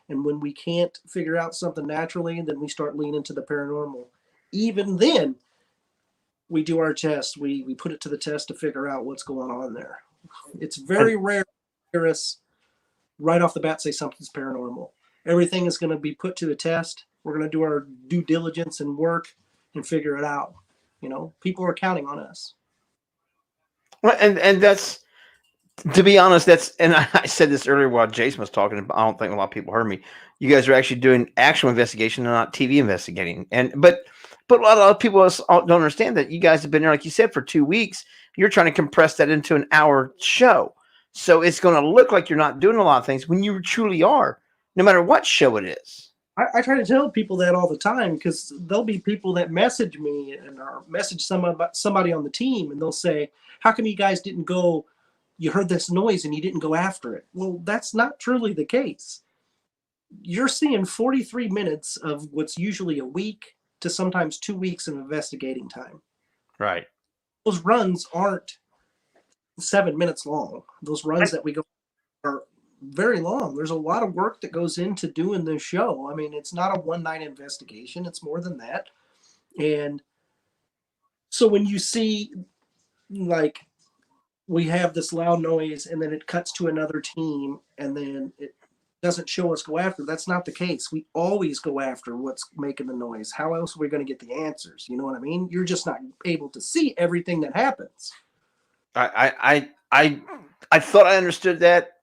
And when we can't figure out something naturally, then we start leaning to the paranormal. Even then, we do our test. We put it to the test to figure out what's going on there. It's very rare to hear us right off the bat say something's paranormal. Everything is going to be put to a test. We're going to do our due diligence and work and figure it out. People are counting on us. Well, and that's, to be honest, and I said this earlier while Jason was talking. I don't think a lot of people heard me. You guys are actually doing actual investigation and not TV investigating. But a lot of people don't understand that you guys have been there, like you said, for 2 weeks. You're trying to compress that into an hour show. So it's going to look like you're not doing a lot of things when you truly are, no matter what show it is. I try to tell people that all the time because there'll be people that message me or message somebody on the team, and they'll say, how come you guys didn't go, you heard this noise and you didn't go after it? Well, that's not truly the case. You're seeing 43 minutes of what's usually a week to sometimes 2 weeks of investigating time. Right. Those runs aren't 7 minutes long. Those runs that we go are very long. There's a lot of work that goes into doing this show. I mean, it's not a one-night investigation. It's more than that. And so when you see, like, we have this loud noise and then it cuts to another team and then it doesn't show us go after, that's not the case. We always go after what's making the noise. How else are we going to get the answers? You know what I mean? You're just not able to see everything that happens. I thought I understood that,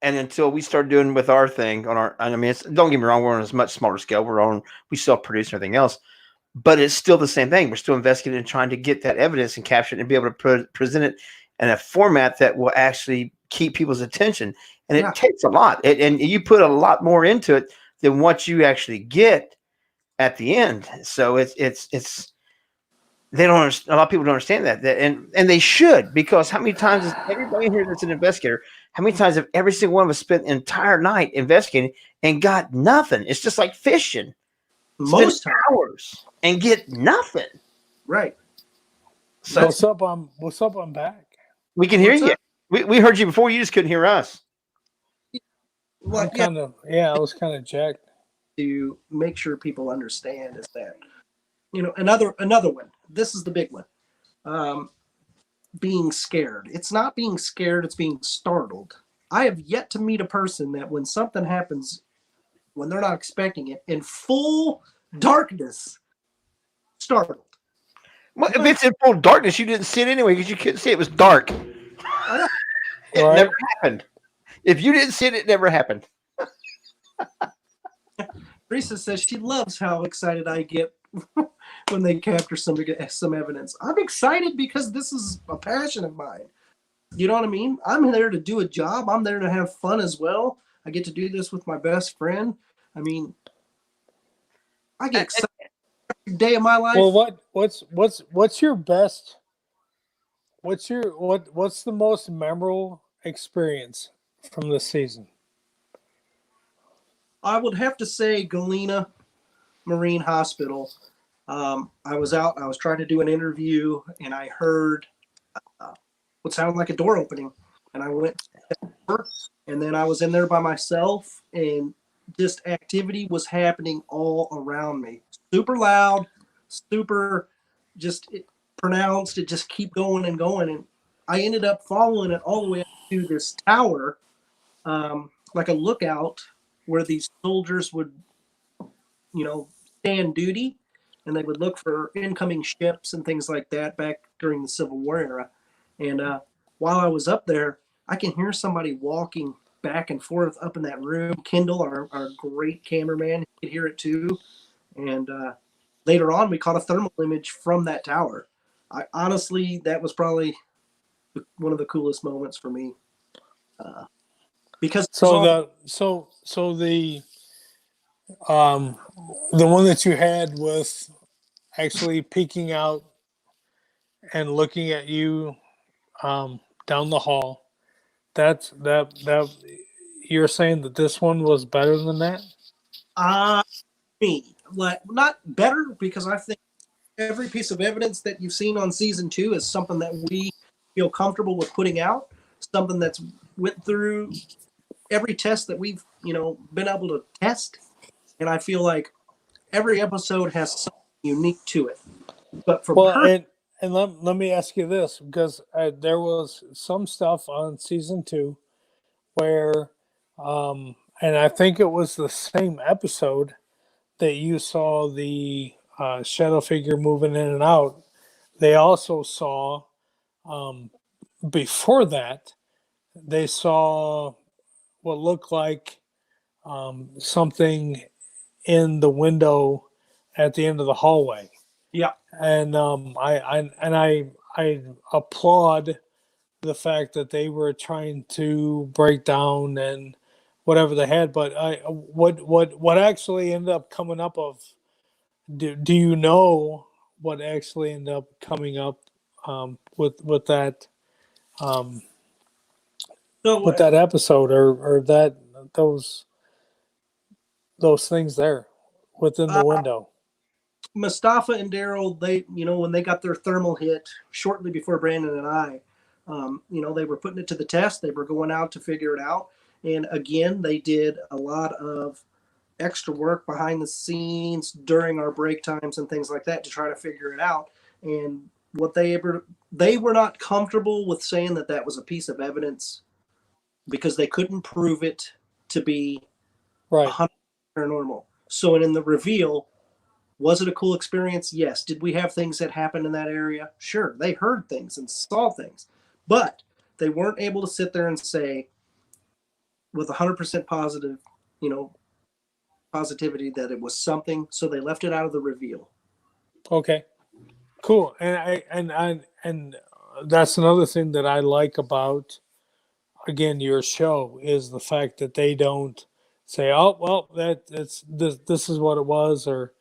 and until we started doing with our thing on our, I mean, don't get me wrong, we're on a much smaller scale. We self-produce and everything else, but it's still the same thing. We're still investigating and trying to get that evidence and capture it and be able to present it in a format that will actually keep people's attention. And it takes a lot, and you put a lot more into it than what you actually get at the end. So it's they don't understand, a lot of people don't understand that and they should, because how many times is everybody here that's an investigator, how many times have every single one of us spent an entire night investigating and got nothing? It's just like fishing. Most hours and get nothing. Right. So what's up? I'm back. We can hear you. We heard you before. You just couldn't hear us. Well, I was kind of jacked. To make sure people understand is that, you know, another one. This is the big one. Being scared. It's not being scared. It's being startled. I have yet to meet a person that when something happens, when they're not expecting it, in full darkness, startled. Well, if it's in full darkness, you didn't see it anyway because you couldn't see it. It was dark. It never happened. If you didn't see it, it never happened. Teresa says she loves how excited I get when they capture some evidence. I'm excited because this is a passion of mine. You know what I mean? I'm there to do a job. I'm there to have fun as well. I get to do this with my best friend. I mean, I get excited every day of my life. Well, what's your best? What's the most memorable experience from this season? I would have to say Galena Marine Hospital. I was out. I was trying to do an interview, and I heard what sounded like a door opening. And I went, and then I was in there by myself, and just activity was happening all around me. Super loud, super just pronounced. It just keep going and going. And I ended up following it all the way up to this tower, like a lookout, where these soldiers would, you know, stand duty, and they would look for incoming ships and things like that back during the Civil War era. And while I was up there, I can hear somebody walking back and forth up in that room. Kendall, our great cameraman, he could hear it too. And later on, we caught a thermal image from that tower. Honestly, that was probably one of the coolest moments for me. Because the one that you had with actually peeking out and looking at you down the hall, that you're saying that this one was better than that? Like, not better, because I think every piece of evidence that you've seen on season 2 is something that we feel comfortable with putting out, something that's went through every test that we've, you know, been able to test. And I feel like every episode has something unique to it. But for and let me ask you this, because there was some stuff on season 2 where, and I think it was the same episode that you saw the shadow figure moving in and out. They also saw, before that, they saw what looked like something in the window at the end of the hallway. Yeah. And I applaud the fact that they were trying to break down and whatever they had, but what actually ended up coming up of, do you know what actually ended up coming up with that with that episode or that those things there within the window? Mustafa and Daryl, they, when they got their thermal hit shortly before Brandon and I, they were putting it to the test. They were going out to figure it out. And again, they did a lot of extra work behind the scenes during our break times and things like that to try to figure it out. And what they were not comfortable with saying that that was a piece of evidence because they couldn't prove it to be Right. 100% paranormal. So, and in the reveal, was it a cool experience? Yes. Did we have things that happened in that area? Sure. They heard things and saw things, but they weren't able to sit there and say with 100% positive, positivity that it was something. So they left it out of the reveal. Okay. Cool. And that's another thing that I like about, again, your show is the fact that they don't say, "Oh, well, that's this is what it was," or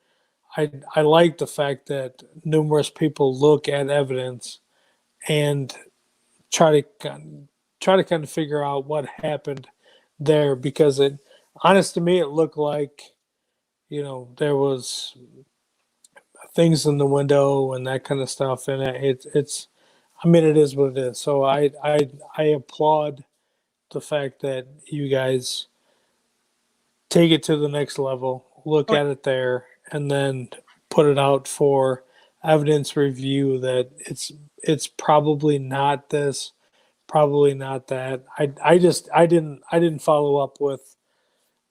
I like the fact that numerous people look at evidence and try to kind of figure out what happened there, because it, honest to me, it looked like, there was things in the window and that kind of stuff, and it's I mean, it is what it is. So I applaud the fact that you guys take it to the next level, look at it there, and then put it out for evidence review that it's probably not this, probably not that. I didn't follow up with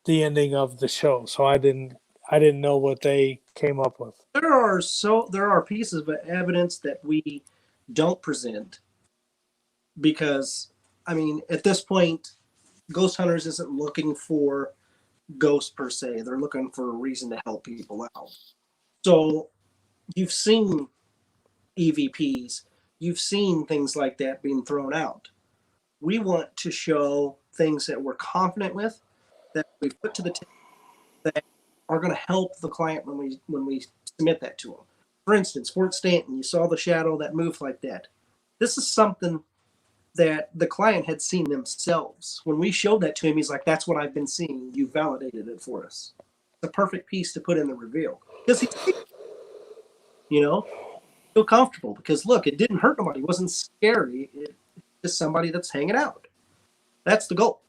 the ending of the show, so I didn't know what they came up with. There are pieces of evidence that we don't present because, I mean, at this point, Ghost Hunters isn't looking for ghosts per se. They're looking for a reason to help people out. So you've seen EVPs, you've seen things like that being thrown out. We want to show things that we're confident with, that we've put to the test, that are going to help the client when we submit that to them. For instance, Fort Stanton, you saw the shadow that moved like that. This is something that the client had seen themselves. When we showed that to him, he's like, "That's what I've been seeing. You validated it for us." It's a perfect piece to put in the reveal because he's, feel comfortable because look, it didn't hurt nobody. It wasn't scary. It's just somebody that's hanging out. That's the goal.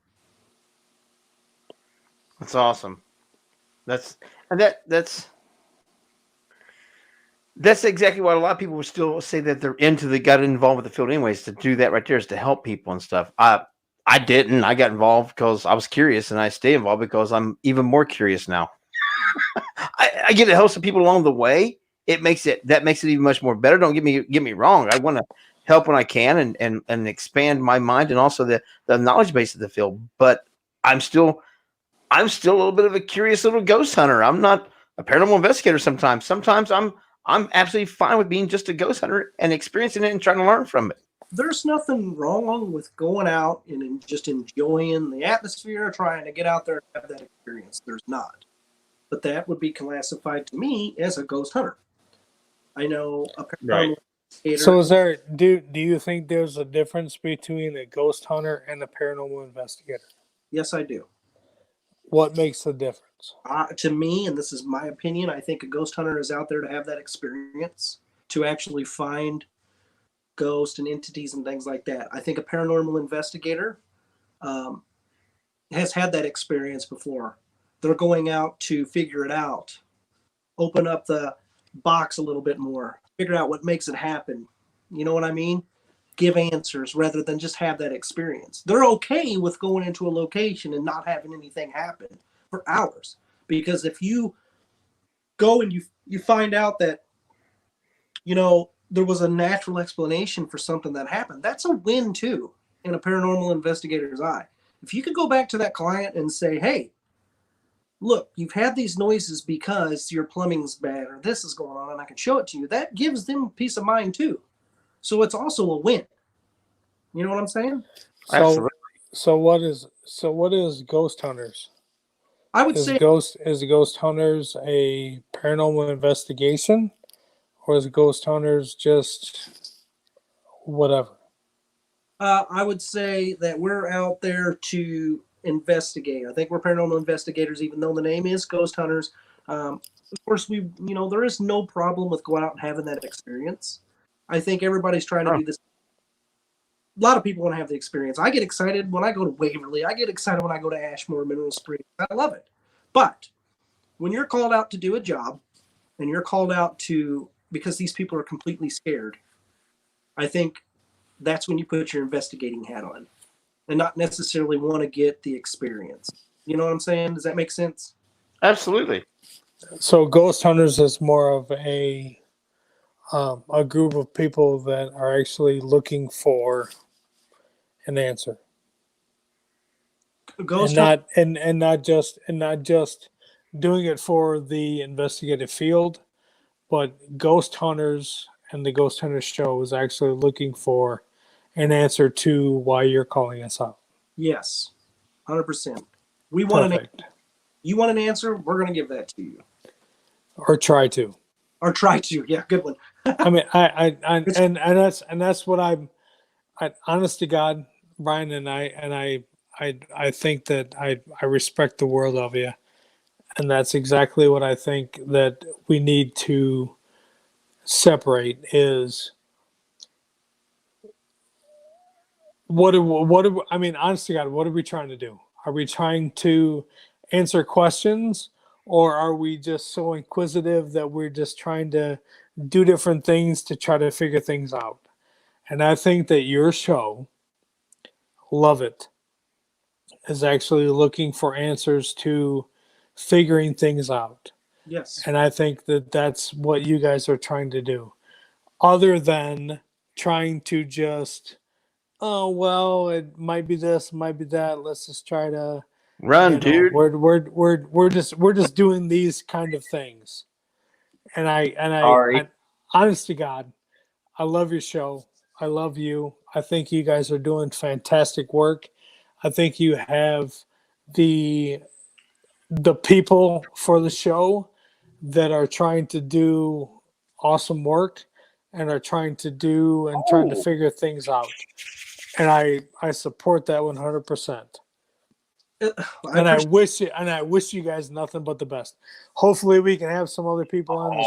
That's awesome. That's exactly what a lot of people would still say that they're got involved with the field anyways, to do that right there is to help people and stuff. I didn't. I got involved because I was curious, and I stay involved because I'm even more curious now. I get to help some people along the way. That makes it even much more better. Don't get me wrong. I want to help when I can and expand my mind and also the knowledge base of the field. But I'm still a little bit of a curious little ghost hunter. I'm not a paranormal investigator sometimes. Sometimes I'm absolutely fine with being just a ghost hunter and experiencing it and trying to learn from it. There's nothing wrong with going out and just enjoying the atmosphere, trying to get out there and have that experience. There's not. But that would be classified to me as a ghost hunter. I know a paranormal investigator. So do you think there's a difference between a ghost hunter and a paranormal investigator? Yes, I do. What makes the difference? To me, and this is my opinion, I think a ghost hunter is out there to have that experience, to actually find ghosts and entities and things like that. I think a paranormal investigator has had that experience before. They're going out to figure it out, open up the box a little bit more, figure out what makes it happen. You know what I mean? Give answers rather than just have that experience. They're okay with going into a location and not having anything happen for hours. Because if you go and you find out that, there was a natural explanation for something that happened, that's a win too in a paranormal investigator's eye. If you could go back to that client and say, "Hey, look, you've had these noises because your plumbing's bad or this is going on and I can show it to you," that gives them peace of mind too. So it's also a win. You know what I'm saying? So what is Ghost Hunters? I would say is Ghost Hunters a paranormal investigation, or is Ghost Hunters just whatever? I would say that we're out there to investigate. I think we're paranormal investigators, even though the name is Ghost Hunters. of course, there is no problem with going out and having that experience. I think everybody's trying to do this. A lot of people want to have the experience. I get excited when I go to Waverly. I get excited when I go to Ashmore Mineral Springs. I love it. But when you're called out to do a job and you're called out because these people are completely scared, I think that's when you put your investigating hat on and not necessarily want to get the experience. You know what I'm saying? Does that make sense? Absolutely. So Ghost Hunters is more of a group of people that are actually looking for an answer, and not just doing it for the investigative field, but Ghost Hunters and the Ghost Hunters show is actually looking for an answer to why you're calling us out. Yes, 100%. We want an answer. You want an answer? We're going to give that to you, or try to. Yeah, good one. I mean, and that's what I'm. Honest to God, Brian, and I think that I respect the world of you, and that's exactly what I think that we need to separate is I mean, honest to God, what are we trying to do? Are we trying to answer questions, or are we just so inquisitive that we're just trying to do different things to try to figure things out? And I think that your show, love it, is actually looking for answers to figuring things out. Yes. And I think that that's what you guys are trying to do. Other than trying to just, oh, well, it might be this, might be that. Let's just try to run, dude. We're just doing these kind of things. And I honest to God, I love your show. I love you. I think you guys are doing fantastic work. I think you have the people for the show that are trying to do awesome work and are trying to figure things out. And I support that 100%. And I wish you guys nothing but the best. Hopefully we can have some other people on the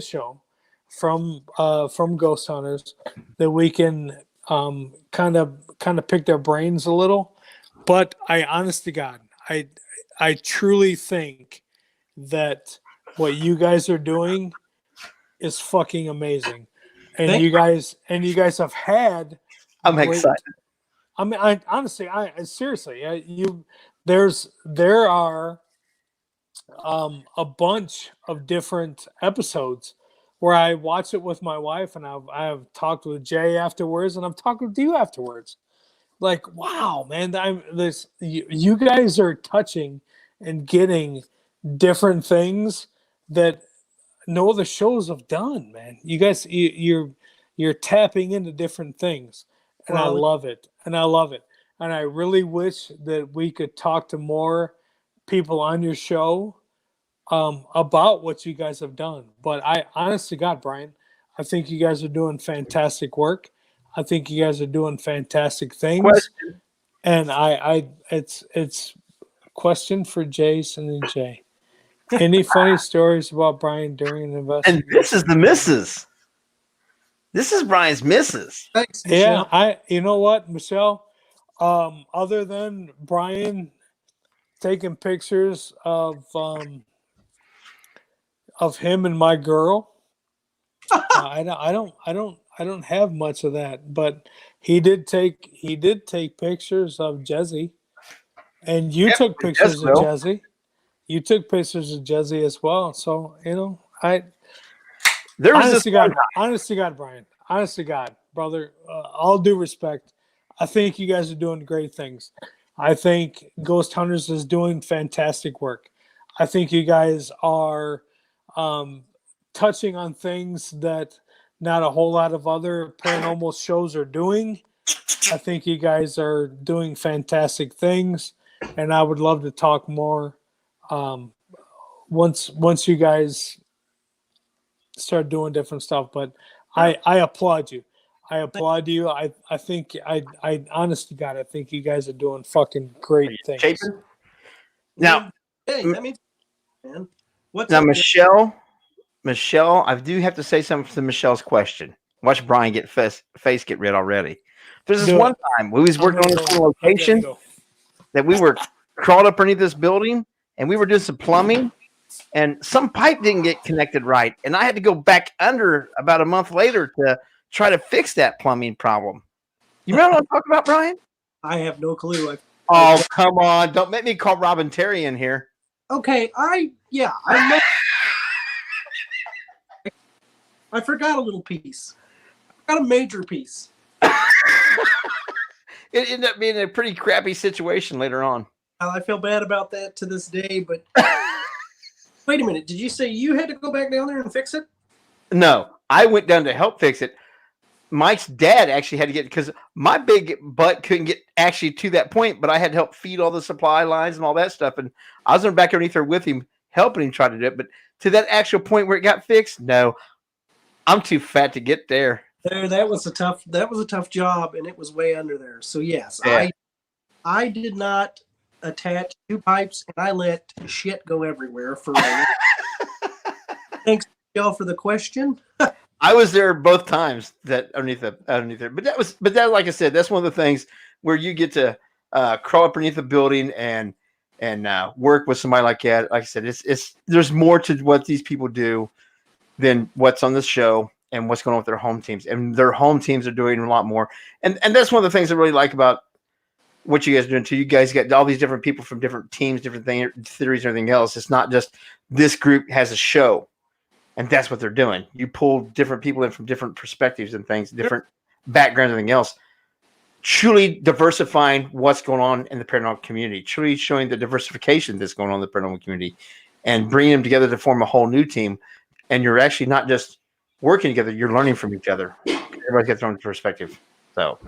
show from Ghost Hunters that we can kind of pick their brains a little. But I honest to God, I truly think that what you guys are doing is fucking amazing. And you guys have had I'm excited. I mean, seriously, there are a bunch of different episodes where I watch it with my wife, and I've talked with Jay afterwards, and I'm talking with you afterwards. Like, wow, man, you guys are touching and getting different things that no other shows have done, man. You guys, you're tapping into different things. And I love it. And I really wish that we could talk to more people on your show about what you guys have done. But I, honest to God, Brian, I think you guys are doing fantastic work. I think you guys are doing fantastic things. Question. And it's question for Jason and Jay. Any funny stories about Brian during an investigation? And this is the missus. This is Brian's missus. Thanks, Michelle. Yeah, you know what, Michelle? Other than Brian taking pictures of him and my girl, I don't have much of that. But he did take pictures of Jezzy, and you took pictures of Jezzy. You took pictures of Jezzy as well. So honest to God, Brian. Honest to God, brother. All due respect, I think you guys are doing great things. I think Ghost Hunters is doing fantastic work. I think you guys are touching on things that not a whole lot of other paranormal shows are doing. I think you guys are doing fantastic things, and I would love to talk more once you guys start doing different stuff. But I applaud you. I applaud you. I think I honest to God, I think you guys are doing fucking great things. Now, Hey, that means, man. What's Now, up? Michelle, I do have to say something to Michelle's question. Watch Brian get face get red already. There's this Do one it. time we was I'm working on ready this to go. one I'm ready to location go. that we were crawled up underneath this building and we were doing some plumbing and some pipe didn't get connected right. And I had to go back under about a month later to try to fix that plumbing problem. You remember what I'm talking about, Brian? I have no clue. Oh, come on. Don't make me call Robin Terry in here. Okay, I know. I forgot a little piece. I forgot a major piece. It ended up being a pretty crappy situation later on. I feel bad about that to this day, but wait a minute. Did you say you had to go back down there and fix it? No, I went down to help fix it. Mike's dad actually had to get because my big butt couldn't get actually to that point, but I had to help feed all the supply lines and all that stuff. And I was back underneath there with him, helping him try to do it. But to that actual point where it got fixed, no, I'm too fat to get there. That was a tough job, and it was way under there. So yes, Yeah. I did not attach two pipes, and I let shit go everywhere for. Thanks, y'all, for the question. I was there both times that underneath there, but that like I said, that's one of the things where you get to crawl up underneath the building and work with somebody like that. Like I said, it's there's more to what these people do than what's on this show and what's going on with their home teams, and their home teams are doing a lot more. And that's one of the things I really like about what you guys are doing too. You guys get all these different people from different teams, different things, theories, and everything else. It's not just this group has a show. And that's what they're doing. You pull different people in from different perspectives and things, different backgrounds, and everything else. Truly diversifying what's going on in the paranormal community. Truly showing the diversification that's going on in the paranormal community, and bringing them together to form a whole new team. And you're actually not just working together; you're learning from each other. Everybody's got their own perspective. So,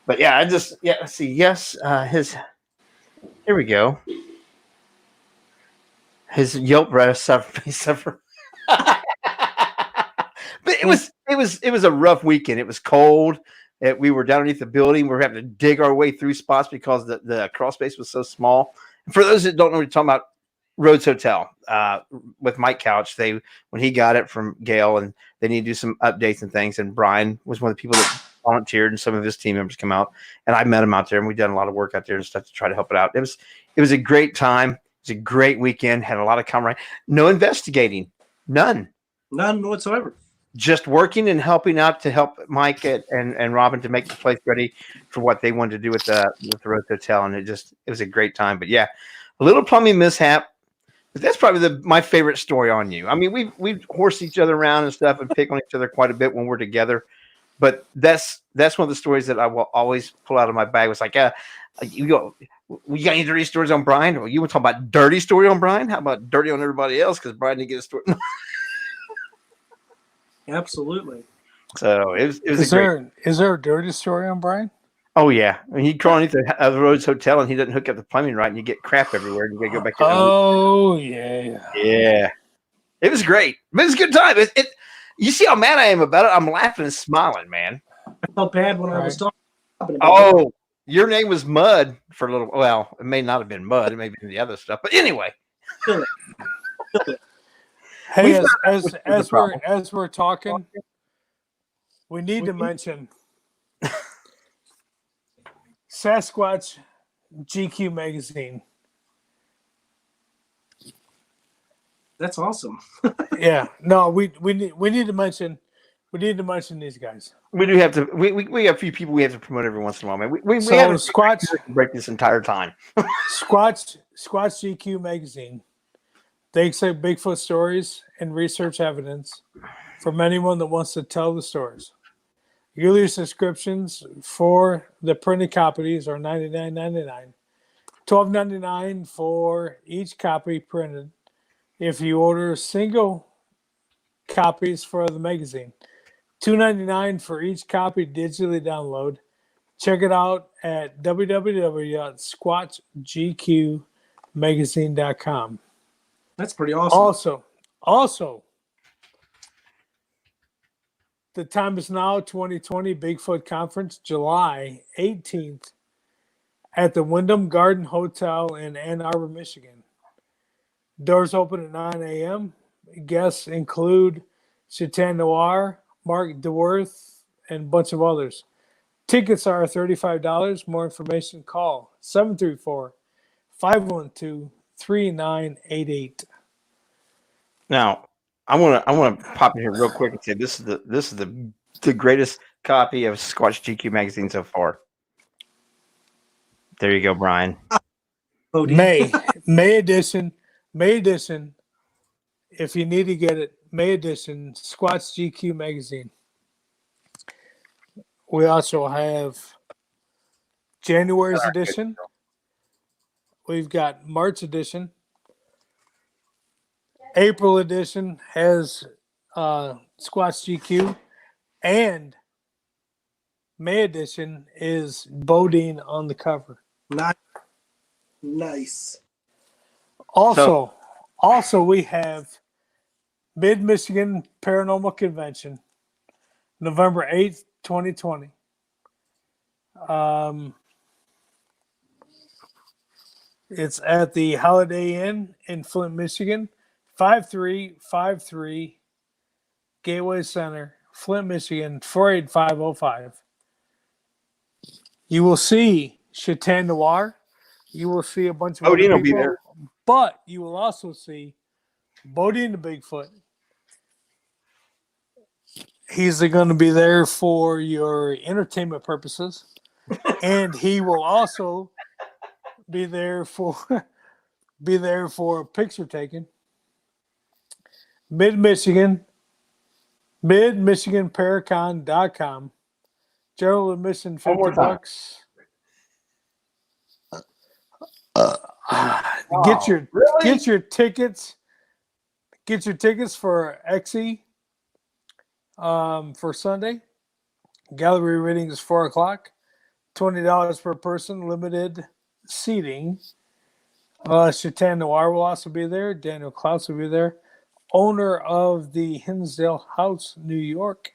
but yeah, let's see. Yes, here we go. His Yelp suffer. But it was a rough weekend. It was cold. We were down underneath the building. We were having to dig our way through spots because the crawl space was so small. And for those that don't know what you're talking about, Rhodes Hotel with Mike Couch, when he got it from Gail, and they need to do some updates and things. And Brian was one of the people that volunteered, and some of his team members come out. And I met him out there, and we done a lot of work out there and stuff to try to help it out. It was a great time. It was a great weekend. Had a lot of camaraderie. No investigating. None whatsoever. Just working and helping out to help Mike and Robin to make the place ready for what they wanted to do with the Rhodes Hotel. And it was a great time. But yeah, a little plumbing mishap. But that's probably my favorite story on you. I mean, we've horsed each other around and stuff and pick on each other quite a bit when we're together. But that's one of the stories that I will always pull out of my bag. It's like, you got any dirty stories on Brian? Well, you want to talk about dirty story on Brian? How about dirty on everybody else? Because Brian didn't get a story. Absolutely. So it was. Is there a dirty story on Brian? Oh yeah, I mean, he'd crawl underneath the Rhodes Hotel and he doesn't hook up the plumbing right, and you get crap everywhere, and you gotta go back. Oh yeah. It was great, but it's a good time. You see how mad I am about it? I'm laughing and smiling, man. I felt bad when I was talking about Oh, your name was Mud for a little. Well, it may not have been Mud. It may be the other stuff. But anyway. Hey, as we're talking, we need to mention Sasquatch GQ magazine. That's awesome. Yeah, no, we need to mention these guys. We do have to. We have a few people we have to promote every once in a while, man. We so had to Squatch break this entire time. Squatch GQ magazine. They accept Bigfoot stories and research evidence from anyone that wants to tell the stories. Yearly subscriptions for the printed copies are $99.99, $12.99 for each copy printed. If you order single copies for the magazine, $2.99 for each copy digitally download. Check it out at www.squatchgqmagazine.com. That's pretty awesome. Also, the time is now 2020 Bigfoot Conference, July 18th at the Wyndham Garden Hotel in Ann Arbor, Michigan. Doors open at 9 a.m. Guests include Chatan Noir, Mark DeWorth, and a bunch of others. Tickets are $35. More information, call 734-512-3988. Now, I want to pop in here real quick and say this is the greatest copy of Squatch GQ magazine so far. There you go, Brian. May edition. If you need to get it, May edition, Squatch GQ magazine. We also have January's edition. We've got March edition. April edition has Squatch GQ, and May edition is Bodine on the cover. Nice. Also, we have Mid-Michigan Paranormal Convention, November 8th, 2020. It's at the Holiday Inn in Flint, Michigan, 5353 Gateway Center, Flint, Michigan, 48505. You will see Chatan Noir. You will see a bunch of other Bodine will people, be there. but you will also see Bodine the Bigfoot. He's going to be there for your entertainment purposes, and he will also be there for picture taking. Mid-Michigan, MidMichiganParacon.com. General admission $50. Get your tickets. Get your tickets for XE for Sunday. Gallery reading is 4:00. $20 per person. Limited seating. Chatan Noir will also be there. Daniel Klaus will be there. Owner of the Hinsdale House, New York.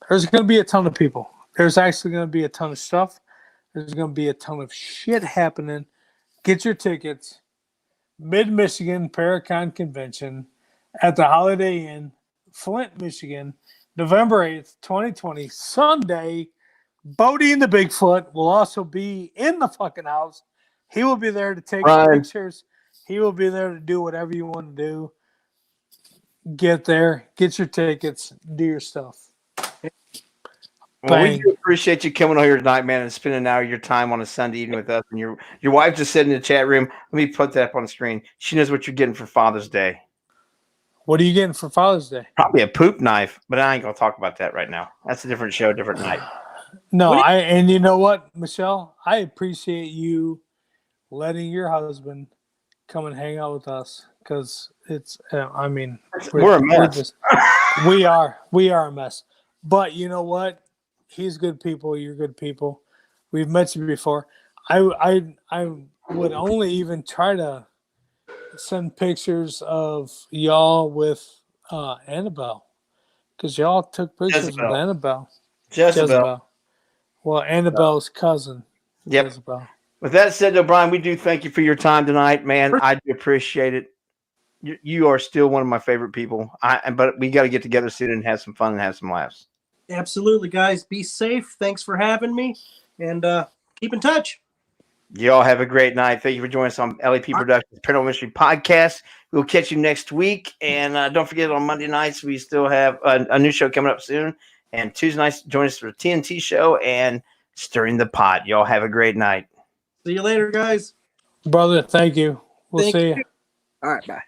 There's going to be a ton of people. There's actually going to be a ton of stuff. There's going to be a ton of shit happening. Get your tickets. Mid-Michigan Paracon Convention at the Holiday Inn, Flint, Michigan, November 8th, 2020, Sunday. Bodine the Bigfoot will also be in the fucking house. He will be there to take pictures. He will be there to do whatever you want to do. Get there. Get your tickets. Do your stuff. Well, we do appreciate you coming on here tonight, man, and spending an hour of your time on a Sunday evening with us. And your wife just said in the chat room, let me put that up on the screen. She knows what you're getting for Father's Day. What are you getting for Father's Day? Probably a poop knife, but I ain't going to talk about that right now. That's a different show, different night. No, and you know what, Michelle? I appreciate you letting your husband come and hang out with us because it's, we're a mess. We are a mess. But you know what? He's good people. You're good people. We've met you before. I would only even try to send pictures of y'all with Annabelle because y'all took pictures with Annabelle. Jezebel. Well, Annabelle's cousin. Yep. Jezebel. With that said, though, Brian, we do thank you for your time tonight, man. I do appreciate it. You are still one of my favorite people. But we got to get together soon and have some fun and have some laughs. Absolutely, guys. Be safe. Thanks for having me, and keep in touch. You all have a great night. Thank you for joining us on LAP Productions Paranormal Mystery Podcast. We'll catch you next week. And don't forget, on Monday nights, we still have a new show coming up soon. And Tuesday nights, join us for the TNT show and Stirring the Pot. Y'all have a great night. See you later, guys. Brother, thank you. We'll see you. All right, bye.